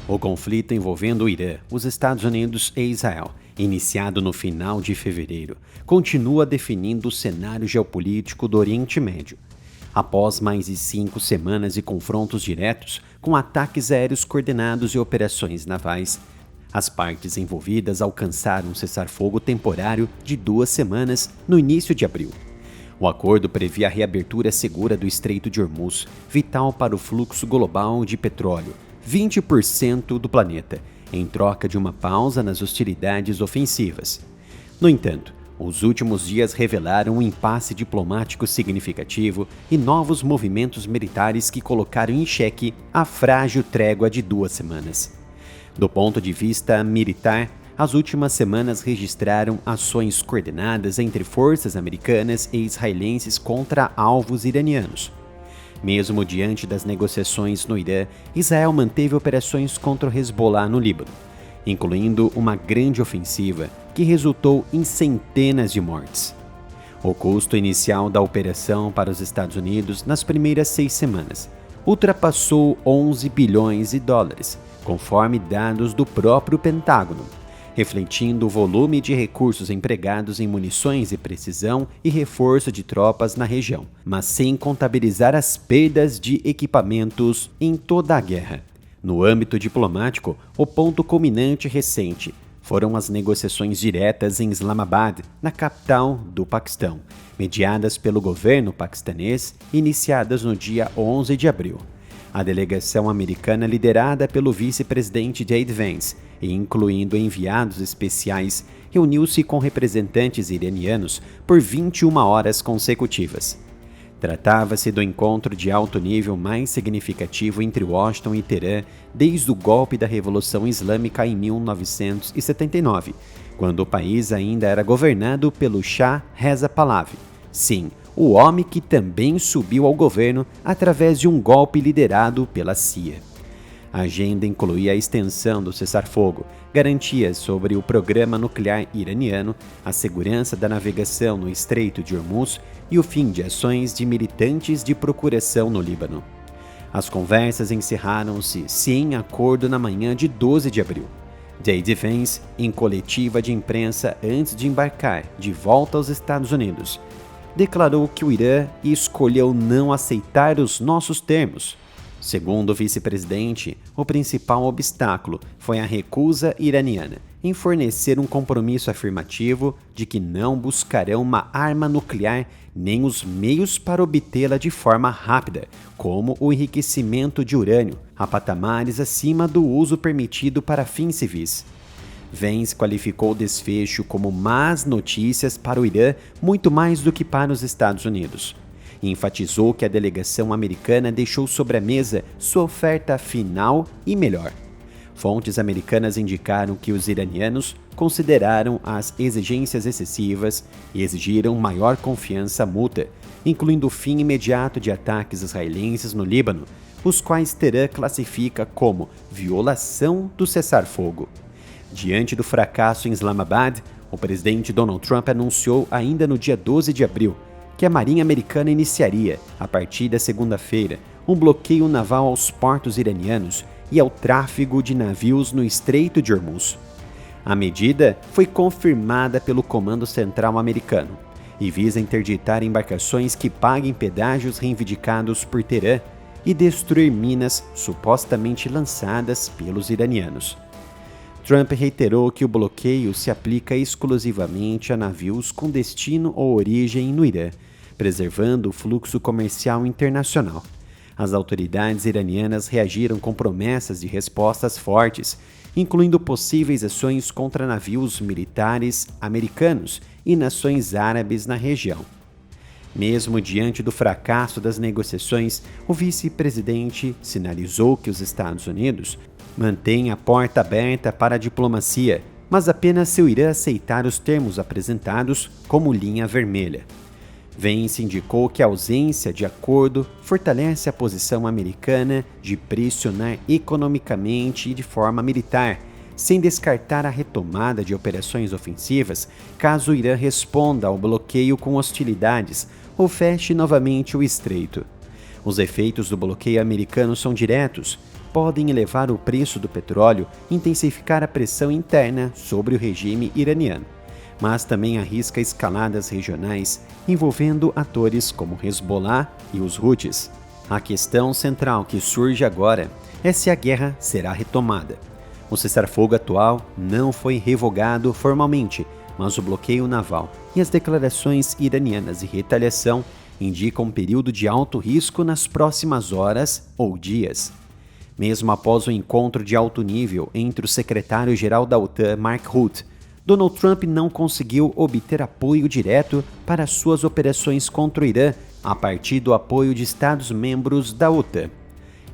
O conflito envolvendo o Irã, os Estados Unidos e Israel, iniciado no final de fevereiro, continua definindo o cenário geopolítico do Oriente Médio. Após mais de 5 semanas de confrontos diretos, com ataques aéreos coordenados e operações navais, as partes envolvidas alcançaram um cessar-fogo temporário de 2 semanas no início de abril. O acordo previa a reabertura segura do Estreito de Hormuz, vital para o fluxo global de petróleo, 20% do planeta, em troca de uma pausa nas hostilidades ofensivas. No entanto, os últimos dias revelaram um impasse diplomático significativo e novos movimentos militares que colocaram em xeque a frágil trégua de 2 semanas. Do ponto de vista militar, as últimas semanas registraram ações coordenadas entre forças americanas e israelenses contra alvos iranianos. Mesmo diante das negociações no Irã, Israel manteve operações contra o Hezbollah no Líbano, incluindo uma grande ofensiva que resultou em centenas de mortes. O custo inicial da operação para os Estados Unidos nas primeiras 6 semanas ultrapassou 11 bilhões de dólares, conforme dados do próprio Pentágono, refletindo o volume de recursos empregados em munições de precisão e reforço de tropas na região, mas sem contabilizar as perdas de equipamentos em toda a guerra. No âmbito diplomático, o ponto culminante recente foram as negociações diretas em Islamabad, na capital do Paquistão, mediadas pelo governo paquistanês, iniciadas no dia 11 de abril. A delegação americana, liderada pelo vice-presidente J.D. Vance, e incluindo enviados especiais, reuniu-se com representantes iranianos por 21 horas consecutivas. Tratava-se do encontro de alto nível mais significativo entre Washington e Teherã desde o golpe da Revolução Islâmica em 1979, quando o país ainda era governado pelo Shah Reza Pahlavi. Sim, o homem que também subiu ao governo através de um golpe liderado pela CIA. A agenda incluía a extensão do cessar-fogo, garantias sobre o programa nuclear iraniano, a segurança da navegação no Estreito de Hormuz e o fim de ações de militantes de procuração no Líbano. As conversas encerraram-se sem acordo na manhã de 12 de abril. J.D. Vance, em coletiva de imprensa antes de embarcar de volta aos Estados Unidos, declarou que o Irã escolheu não aceitar os nossos termos. Segundo o vice-presidente, o principal obstáculo foi a recusa iraniana em fornecer um compromisso afirmativo de que não buscarão uma arma nuclear nem os meios para obtê-la de forma rápida, como o enriquecimento de urânio, a patamares acima do uso permitido para fins civis. Vance qualificou o desfecho como más notícias para o Irã muito mais do que para os Estados Unidos. E enfatizou que a delegação americana deixou sobre a mesa sua oferta final e melhor. Fontes americanas indicaram que os iranianos consideraram as exigências excessivas e exigiram maior confiança mútua, incluindo o fim imediato de ataques israelenses no Líbano, os quais Teherã classifica como violação do cessar-fogo. Diante do fracasso em Islamabad, o presidente Donald Trump anunciou ainda no dia 12 de abril que a Marinha Americana iniciaria, a partir da segunda-feira, um bloqueio naval aos portos iranianos e ao tráfego de navios no Estreito de Hormuz. A medida foi confirmada pelo Comando Central americano e visa interditar embarcações que paguem pedágios reivindicados por Teherã e destruir minas supostamente lançadas pelos iranianos. Trump reiterou que o bloqueio se aplica exclusivamente a navios com destino ou origem no Irã, preservando o fluxo comercial internacional. As autoridades iranianas reagiram com promessas de respostas fortes, incluindo possíveis ações contra navios militares americanos e nações árabes na região. Mesmo diante do fracasso das negociações, o vice-presidente sinalizou que os Estados Unidos mantêm a porta aberta para a diplomacia, mas apenas se o Irã aceitar os termos apresentados como linha vermelha. Vance indicou que a ausência de acordo fortalece a posição americana de pressionar economicamente e de forma militar, sem descartar a retomada de operações ofensivas caso o Irã responda ao bloqueio com hostilidades ou feche novamente o estreito. Os efeitos do bloqueio americano são diretos. podem elevar o preço do petróleo e intensificar a pressão interna sobre o regime iraniano, mas também arrisca escaladas regionais envolvendo atores como Hezbollah e os Houthis. A questão central que surge agora é se a guerra será retomada. O cessar-fogo atual não foi revogado formalmente, mas o bloqueio naval e as declarações iranianas de retaliação indicam um período de alto risco nas próximas horas ou dias. Mesmo após o encontro de alto nível entre o secretário-geral da OTAN, Mark Rutte, Donald Trump não conseguiu obter apoio direto para suas operações contra o Irã a partir do apoio de Estados-membros da OTAN.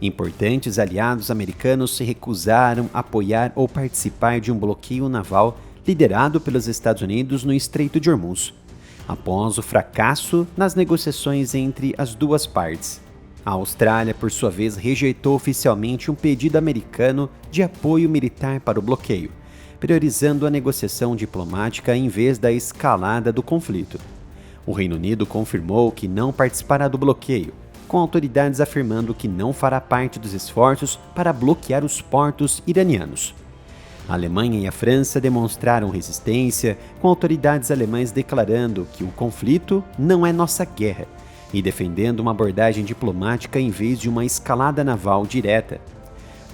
Importantes aliados americanos se recusaram a apoiar ou participar de um bloqueio naval liderado pelos Estados Unidos no Estreito de Hormuz, após o fracasso nas negociações entre as duas partes. A Austrália, por sua vez, rejeitou oficialmente um pedido americano de apoio militar para o bloqueio, priorizando a negociação diplomática em vez da escalada do conflito. O Reino Unido confirmou que não participará do bloqueio, com autoridades afirmando que não fará parte dos esforços para bloquear os portos iranianos. A Alemanha e a França demonstraram resistência, com autoridades alemãs declarando que o conflito não é nossa guerra e defendendo uma abordagem diplomática em vez de uma escalada naval direta.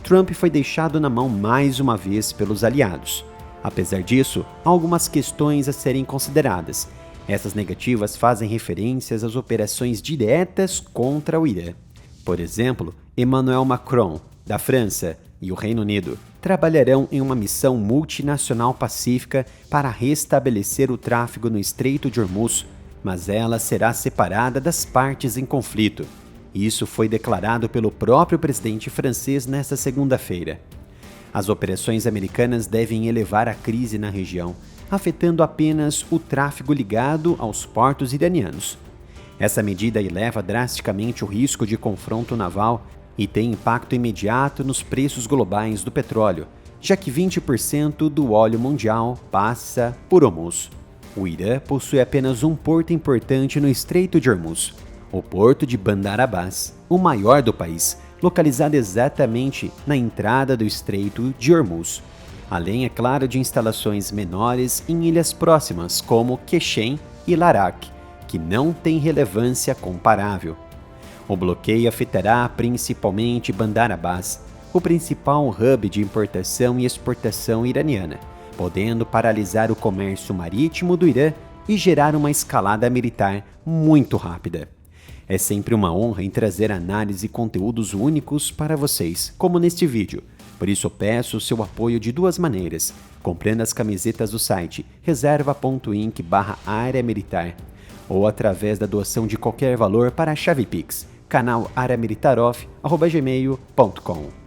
Trump foi deixado na mão mais uma vez pelos aliados. Apesar disso, há algumas questões a serem consideradas. Essas negativas fazem referências às operações diretas contra o Irã. Por exemplo, Emmanuel Macron, da França, e o Reino Unido trabalharão em uma missão multinacional pacífica para restabelecer o tráfego no Estreito de Hormuz, mas ela será separada das partes em conflito. Isso foi declarado pelo próprio presidente francês nesta segunda-feira. As operações americanas devem elevar a crise na região, afetando apenas o tráfego ligado aos portos iranianos. Essa medida eleva drasticamente o risco de confronto naval e tem impacto imediato nos preços globais do petróleo, já que 20% do óleo mundial passa por Hormuz. O Irã possui apenas um porto importante no Estreito de Hormuz, o porto de Bandar Abbas, o maior do país, localizado exatamente na entrada do Estreito de Hormuz, além, é claro, de instalações menores em ilhas próximas, como Quechem e Larak, que não têm relevância comparável. O bloqueio afetará principalmente Bandar Abbas, o principal hub de importação e exportação iraniana, podendo paralisar o comércio marítimo do Irã e gerar uma escalada militar muito rápida. É sempre uma honra em trazer análise e conteúdos únicos para vocês, como neste vídeo. Por isso peço o seu apoio de duas maneiras, comprando as camisetas do site reserva.inc/área militar ou através da doação de qualquer valor para a chave Pix, canal areamilitaroff@gmail.com.